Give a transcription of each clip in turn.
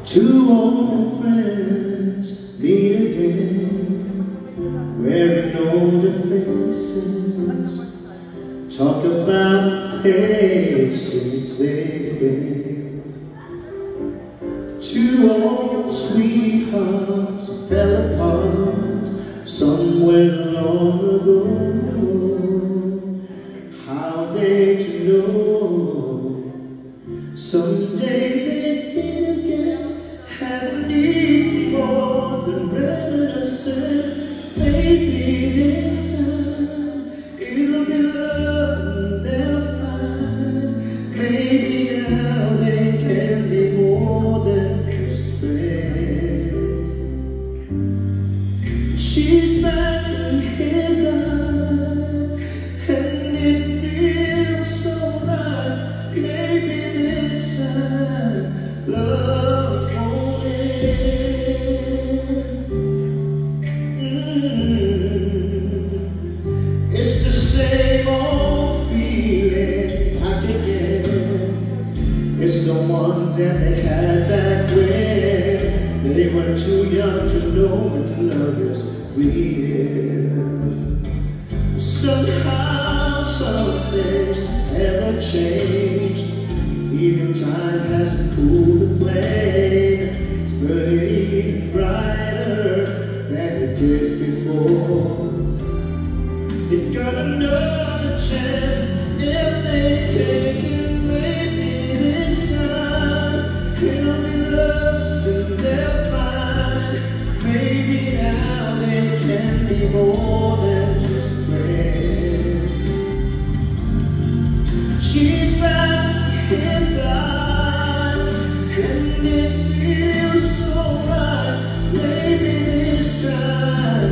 Two old friends meet again, wearing older faces, talk about places they've been. Two old sweethearts fell apart somewhere long ago. How they to know someday they'd meet again? Have need more than reminiscence. Maybe this time it'll be love they'll find. Maybe now they can be more than just friends. She's back in his life, and it feels so right. Maybe this time love won't end. It's the same old feeling back again. It's the one that they had back when they were too young to know that love is real. Somehow some things never change. Even time hasn't cooled the flame. It's burning brighter than it did before. It got another chance if they take it. Maybe this time it'll be love that they'll find. Maybe now they can be more than just friends. She's back in his life, and it feels so right. Maybe this time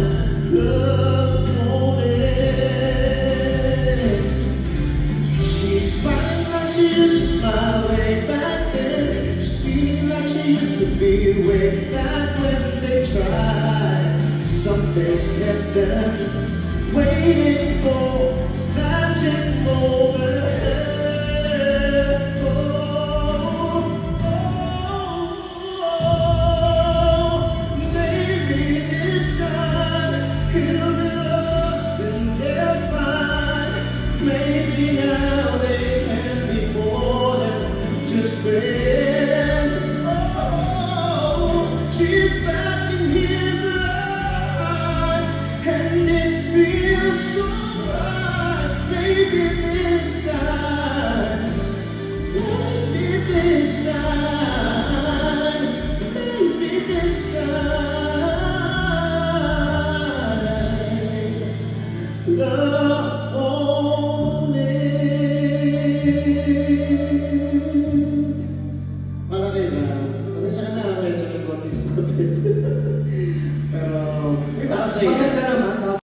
love won't end. She's smiling like she used to smile way back then. She's feeling like she used to be way back when they tried. Something kept them waiting for this magic moment. Maybe now they can be more than just friends. Oh, she's back in his life, and it feels so right. Maybe this time, maybe this time, maybe this time, love won't end. Malaki ba? Pasensya ka na, medyo nag-notice natin.